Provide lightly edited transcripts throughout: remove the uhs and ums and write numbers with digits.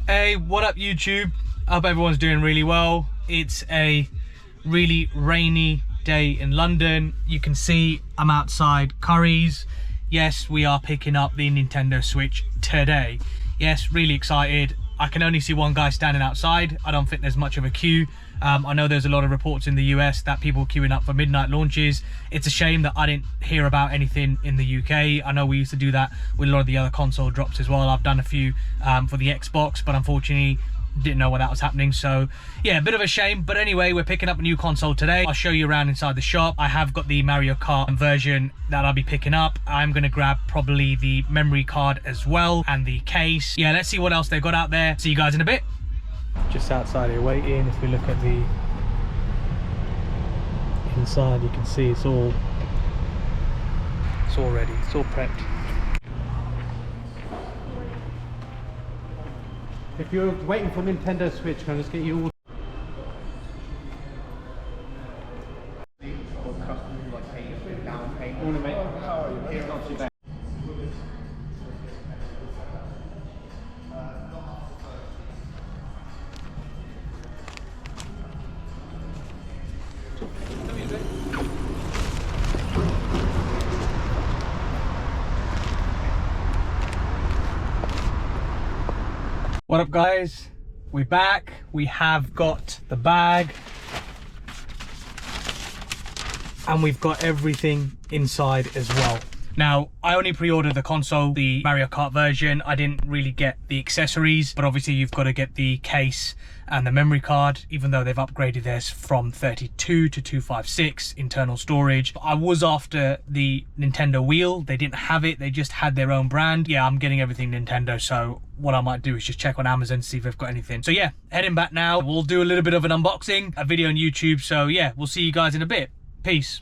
Hey, what up YouTube? I hope everyone's doing really well. It's a really rainy day in London. You can see I'm outside Currys. Yes, we are picking up the Nintendo Switch today. Yes, really excited. I can only see one guy standing outside. I don't think there's much of a queue. I know there's a lot of reports in the US that people are queuing up for midnight launches. It's a shame that I didn't hear about anything in the UK. I know we used to do that with a lot of the other console drops as well. I've done a few for the Xbox, but unfortunately didn't know when that was happening. So yeah, a bit of a shame. But anyway, we're picking up a new console today. I'll show you around inside the shop. I have got the Mario Kart version that I'll be picking up. I'm going to grab probably the memory card as well and the case. Yeah, let's see what else they've got out there. See you guys in a bit. Just outside here waiting. If we look at the inside, you can see it's all ready, it's all prepped. If you're waiting for Nintendo Switch, can I just get you all? What up guys, we're back. We have got the bag and we've got everything inside as well. Now, I only pre-ordered the console, the Mario Kart version. I didn't really get the accessories, but obviously you've got to get the case and the memory card, even though they've upgraded theirs from 32 to 256 internal storage. I was after the Nintendo wheel. They didn't have it, they just had their own brand. Yeah, I'm getting everything Nintendo, so what I might do is just check on Amazon to see if they've got anything. So yeah, heading back now. We'll do a little bit of an unboxing, a video on YouTube. So yeah, we'll see you guys in a bit. Peace.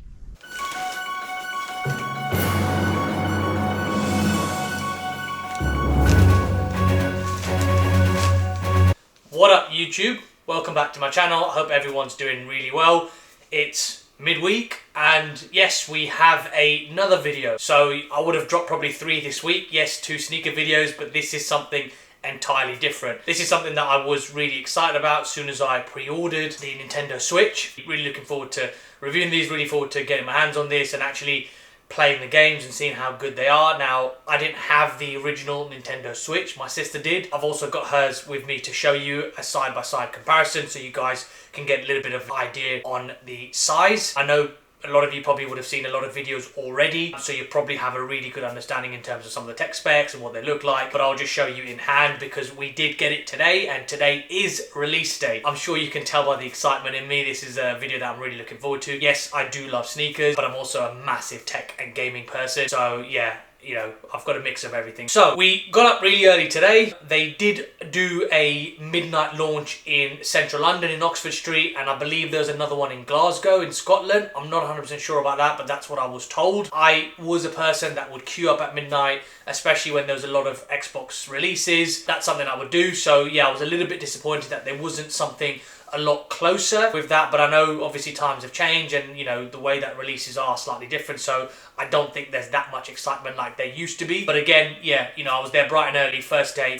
What up YouTube? Welcome back to my channel. I hope everyone's doing really well. It's midweek and yes, we have another video. So I would have dropped probably 3 this week. Yes, 2 sneaker videos, but this is something entirely different. This is something that I was really excited about as soon as I pre-ordered the Nintendo Switch. Really looking forward to reviewing these, really forward to getting my hands on this and actually playing the games and seeing how good they are. Now, I didn't have the original Nintendo Switch, my sister did. I've also got hers with me to show you a side-by-side comparison so you guys can get a little bit of idea on the size. I know a lot of you probably would have seen a lot of videos already, so you probably have a really good understanding in terms of some of the tech specs and what they look like, but I'll just show you in hand because we did get it today and today is release day. I'm sure you can tell by the excitement in me, this is a video that I'm really looking forward to. Yes, I do love sneakers, but I'm also a massive tech and gaming person, so yeah, you know, I've got a mix of everything. So we got up really early today. They did do a midnight launch in central London in Oxford Street, and I believe there's another one in Glasgow in Scotland. I'm not 100% sure about that, but that's what I was told. I was a person that would queue up at midnight, especially when there was a lot of Xbox releases. That's something I would do. So yeah, I was a little bit disappointed that there wasn't something a lot closer with that, but I know obviously times have changed and you know the way that releases are slightly different, so I don't think there's that much excitement like there used to be. But again, yeah, you know, I was there bright and early, first day,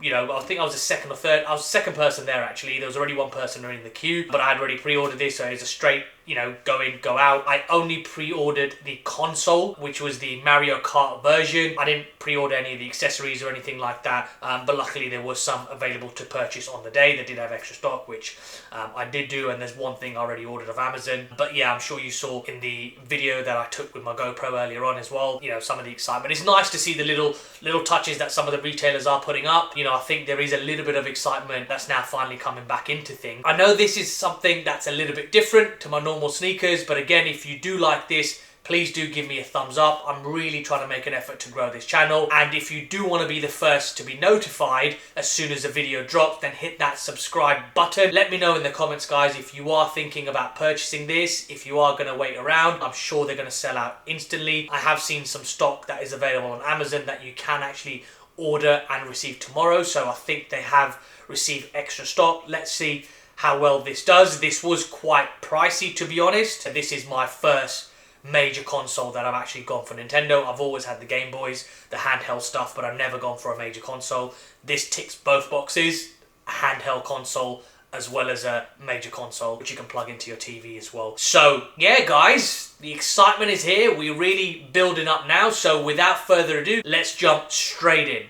you know, I think I was the second or third, I was the second person there actually. There was already one person in the queue, but I had already pre-ordered this, so it was a straight, you know, go in, go out. I only pre-ordered the console, which was the Mario Kart version. I didn't pre-order any of the accessories or anything like that, but luckily there was some available to purchase on the day. They did have extra stock, which I did do, and there's one thing I already ordered of Amazon. But yeah, I'm sure you saw in the video that I took with my GoPro earlier on as well, you know, some of the excitement. It's nice to see the little touches that some of the retailers are putting up. You know, I think there is a little bit of excitement that's now finally coming back into things. I know this is something that's a little bit different to my normal sneakers, but again, if you do like this, please do give me a thumbs up. I'm really trying to make an effort to grow this channel. And if you do want to be the first to be notified as soon as a video drops, then hit that subscribe button. Let me know in the comments, guys, if you are thinking about purchasing this, if you are going to wait around. I'm sure they're going to sell out instantly. I have seen some stock that is available on Amazon that you can actually order and receive tomorrow. So I think they have received extra stock. Let's see how well this does. This was quite pricey, to be honest. This is my first major console that I've actually gone for Nintendo. I've always had the Game Boys, the handheld stuff, but I've never gone for a major console. this ticks both boxes, a handheld console as well as a major console, which you can plug into your TV as well. So yeah, guys, the excitement is here. We're really building up now. So without further ado, let's jump straight in.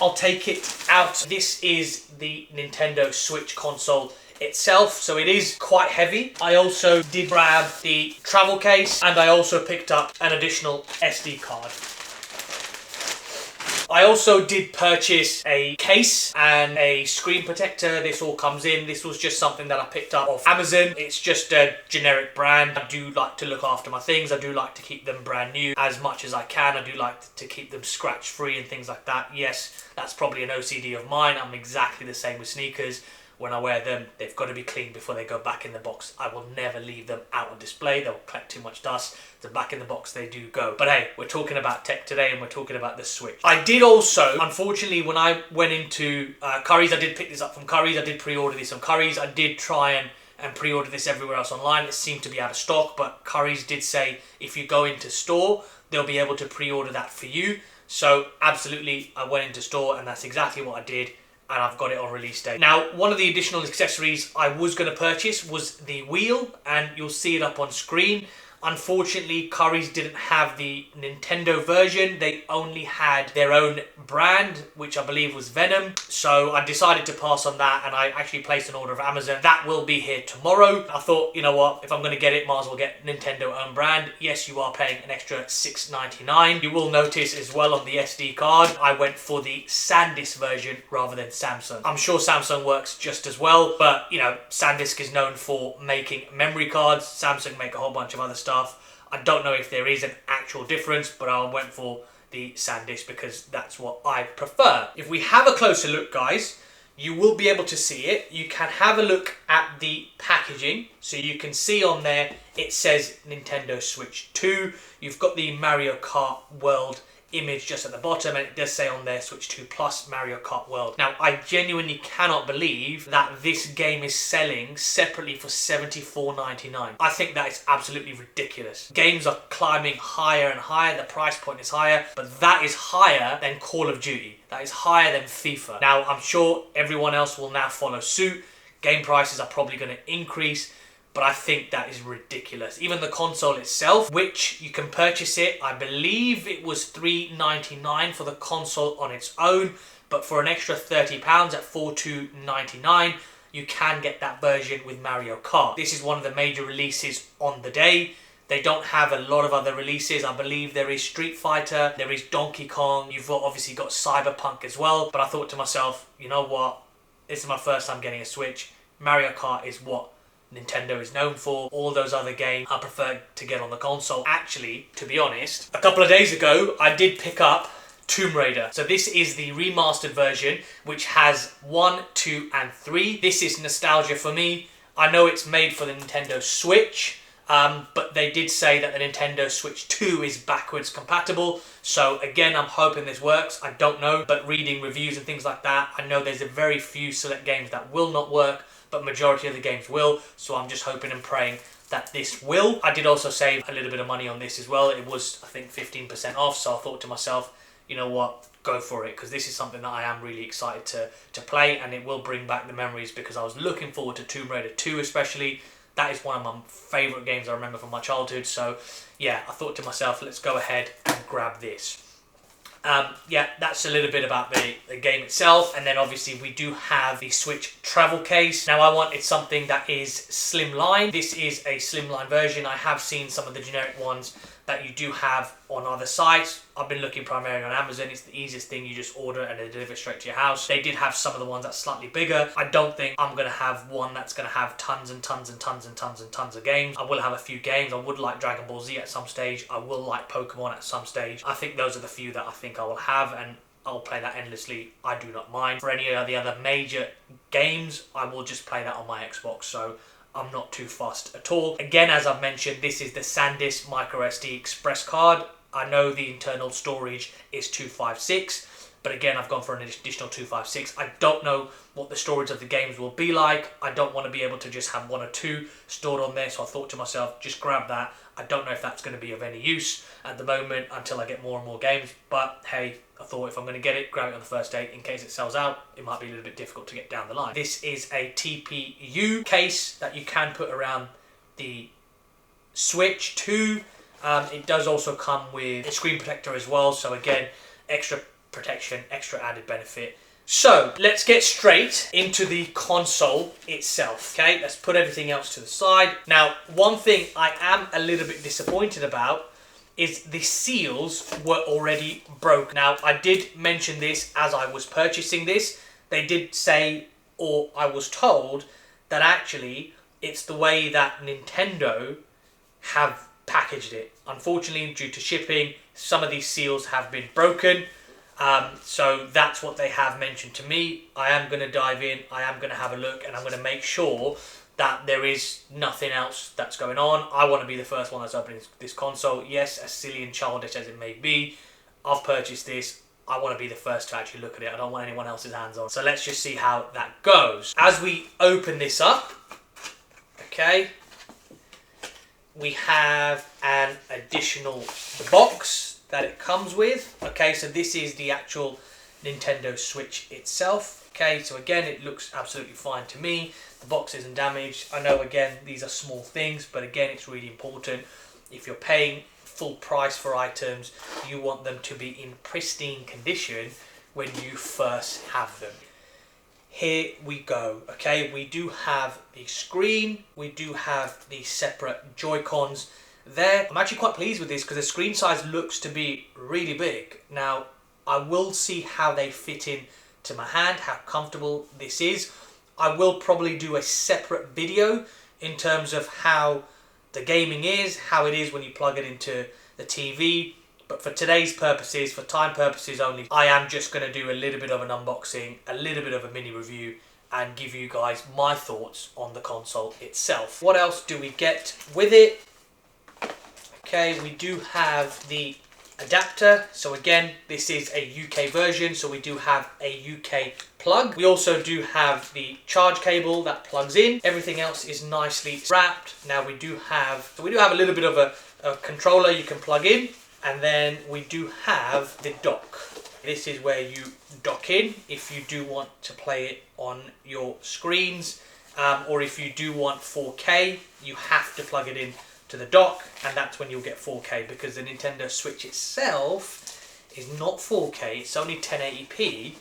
I'll take it out. This is the Nintendo Switch console itself, so it is quite heavy. I also did grab the travel case, and I also picked up an additional SD card. I also did purchase a case and a screen protector. This all comes in. This was just something that I picked up off Amazon. It's just a generic brand. I do like to look after my things. I do like to keep them brand new as much as I can. I do like to keep them scratch free and things like that. Yes, that's probably an OCD of mine. I'm exactly the same with sneakers. When I wear them, they've got to be clean before they go back in the box. I will never leave them out on display. They'll collect too much dust. So back in the box they do go. But hey, we're talking about tech today and we're talking about the Switch. I did also, unfortunately, when I went into Currys, I did pick this up from Currys. I did pre-order this on Currys. I did try and pre-order this everywhere else online. It seemed to be out of stock, but Currys did say if you go into store, they'll be able to pre-order that for you. So absolutely, I went into store and that's exactly what I did. And I've got it on release day. Now, one of the additional accessories I was going to purchase was the wheel, and you'll see it up on screen. Unfortunately, Currys didn't have the Nintendo version. They only had their own brand, which I believe was Venom. So I decided to pass on that, and I actually placed an order of Amazon. That will be here tomorrow. I thought, you know what, if I'm going to get it, might as well get Nintendo own brand. Yes, you are paying an extra $6.99. You will notice as well on the SD card, I went for the SanDisk version rather than Samsung. I'm sure Samsung works just as well, but you know, SanDisk is known for making memory cards. Samsung make a whole bunch of other stuff. I don't know if there is an actual difference, but I went for the SanDisk because that's what I prefer. If we have a closer look, guys, you will be able to see it. You can have a look at the packaging. So you can see on there, it says Nintendo Switch 2. You've got the Mario Kart World image just at the bottom, and it does say on there Switch 2 Plus Mario Kart World. Now, I genuinely cannot believe that this game is selling separately for $74.99. I think that is absolutely ridiculous. Games are climbing higher and higher, the price point is higher, but that is higher than Call of Duty. That is higher than FIFA. Now, I'm sure everyone else will now follow suit. Game prices are probably going to increase, but I think that is ridiculous. Even the console itself, which you can purchase it, I believe it was $3.99 for the console on its own, but for an extra £30 at $42.99, you can get that version with Mario Kart. This is one of the major releases on the day. They don't have a lot of other releases. I believe there is Street Fighter, there is Donkey Kong, you've obviously got Cyberpunk as well, but I thought to myself, you know what, this is my first time getting a Switch. Mario Kart is what Nintendo is known for. All those other games I prefer to get on the console. Actually, to be honest, a couple of days ago I did pick up Tomb Raider. So this is the remastered version, which has 1, 2 and 3. This is nostalgia for me. I know it's made for the Nintendo Switch, but they did say that the Nintendo Switch 2 is backwards compatible. So again, I'm hoping this works. I don't know, but reading reviews and things like that, I know there's a very few select games that will not work, but majority of the games will. So I'm just hoping and praying that this will. I did also save a little bit of money on this as well. It was, I think, 15% off. So I thought to myself, you know what, go for it, because this is something that I am really excited to play, and it will bring back the memories, because I was looking forward to Tomb Raider 2 especially. That is one of my favourite games I remember from my childhood. So yeah, I thought to myself, let's go ahead and grab this. Yeah, that's a little bit about the game itself. And then obviously we do have the Switch travel case. Now I wanted something that is slimline. This is a slimline version. I have seen some of the generic ones that you do have on other sites. I've been looking primarily on Amazon. It's the easiest thing. You just order and they deliver straight to your house. They did have some of the ones that's slightly bigger. I don't think I'm going to have one that's going to have tons and tons and tons and tons and tons of games. I will have a few games. I would like Dragon Ball Z at some stage. I will like Pokemon at some stage. I think those are the few that I think I will have, and I'll play that endlessly. I do not mind. For any of the other major games, I will just play that on my Xbox. So I'm not too fussed at all. Again, as I've mentioned, this is the SanDisk microSD express card. I know the internal storage is 256, but again, I've gone for an additional 256. I don't know what the storage of the games will be like. I don't want to be able to just have one or two stored on there, so I thought to myself, just grab that. I don't know if that's going to be of any use at the moment until I get more and more games, but hey, I thought if I'm going to get it, grab it on the first day in case it sells out. It might be a little bit difficult to get down the line. This is a TPU case that you can put around the Switch 2. It does also come with a screen protector as well, so again, extra protection, extra added benefit. So let's get straight into the console itself. Okay, let's put everything else to the side. Now, one thing I am a little bit disappointed about is the seals were already broke. Now, I did mention this as I was purchasing this. They did say, or I was told, that actually it's the way that Nintendo have packaged it. Unfortunately, due to shipping, some of these seals have been broken. So that's what they have mentioned to me. I am going to dive in, I am going to have a look, and I'm going to make sure that there is nothing else that's going on. I want to be the first one that's opening this console. Yes, as silly and childish as it may be, I've purchased this. I want to be the first to actually look at it. I don't want anyone else's hands on. So let's just see how that goes. As we open this up, okay, we have an additional box that it comes with. Okay, so this is the actual Nintendo Switch itself. Okay, so again, it looks absolutely fine to me. The box isn't damaged. I know, again, these are small things, but again, it's really important. If you're paying full price for items, you want them to be in pristine condition when you first have them. Here we go. Okay, we do have the screen. We do have the separate Joy-Cons there. I'm actually quite pleased with this because the screen size looks to be really big. Now, I will see how they fit in to my hand, how comfortable this is. I will probably do a separate video in terms of how the gaming is, how it is when you plug it into the TV. But for today's purposes, for time purposes only, I am just going to do a little bit of an unboxing, a little bit of a mini review, and give you guys my thoughts on the console itself. What else do we get with it? Okay, we do have the adapter. So again, this is a UK version, so we do have a UK plug. We also do have the charge cable that plugs in. Everything else is nicely wrapped. Now we do have a little bit of a controller you can plug in, and then we do have the dock. This is where you dock in if you do want to play it on your screens, or if you do want 4K, you have to plug it in to the dock, and that's when you'll get 4K, because the Nintendo Switch itself is not 4K, it's only 1080p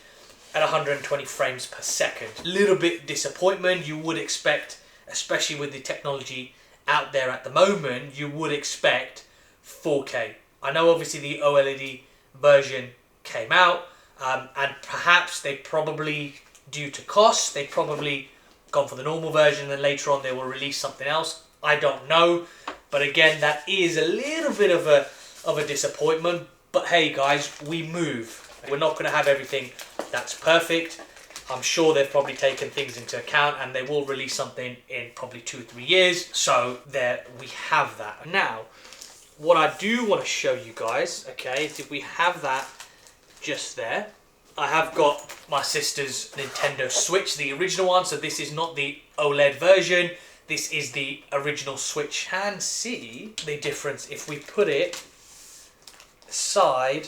at 120 frames per second. Little bit disappointment. You would expect, especially with the technology out there at the moment, you would expect 4K. I know obviously the OLED version came out, and perhaps they probably, due to cost, they probably gone for the normal version, and later on they will release something else. I don't know, but again, that is a little bit of a disappointment. But hey guys, we move. We're not going to have everything that's perfect. I'm sure they've probably taken things into account, and they will release something in probably 2 or 3 years. So there we have that. Now, what I do want to show you guys, okay, is if we have that just there. I have got my sister's Nintendo Switch, the original one, so this is not the OLED version. This is the original Switch. You can see the difference if we put it side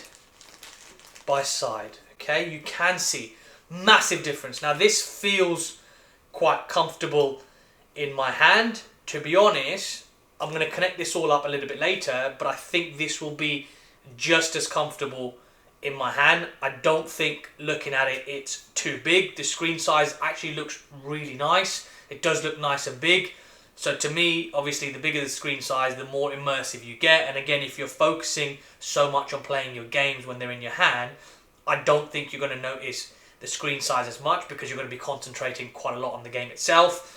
by side. Okay, you can see massive difference. Now this feels quite comfortable in my hand. To be honest, I'm going to connect this all up a little bit later, but I think this will be just as comfortable in my hand. I don't think, looking at it, it's too big. The screen size actually looks really nice. It does look nice and big. So to me, obviously, the bigger the screen size, the more immersive you get. And again, if you're focusing so much on playing your games when they're in your hand, I don't think you're going to notice the screen size as much, because you're going to be concentrating quite a lot on the game itself.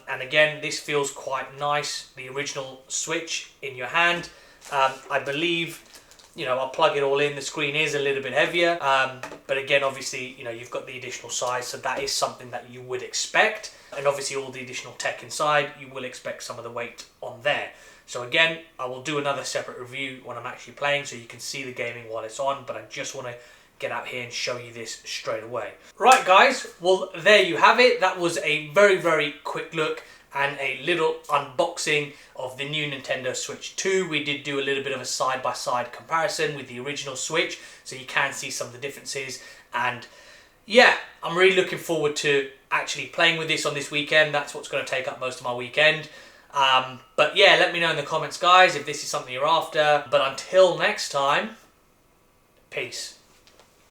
And again, this feels quite nice, the original Switch in your hand. I believe, you know, I'll plug it all in. The screen is a little bit heavier, but again, obviously, you know, you've got the additional size, so that is something that you would expect. And obviously all the additional tech inside, you will expect some of the weight on there. So again, I will do another separate review when I'm actually playing, so you can see the gaming while it's on, but I just want to get out here and show you this straight away. Right guys, well there you have it. That was a very, very quick look and a little unboxing of the new Nintendo Switch 2. We did do a little bit of a side-by-side comparison with the original Switch, so you can see some of the differences. And yeah, I'm really looking forward to actually playing with this on this weekend. That's what's going to take up most of my weekend. But yeah, let me know in the comments, guys, if this is something you're after. But until next time, peace.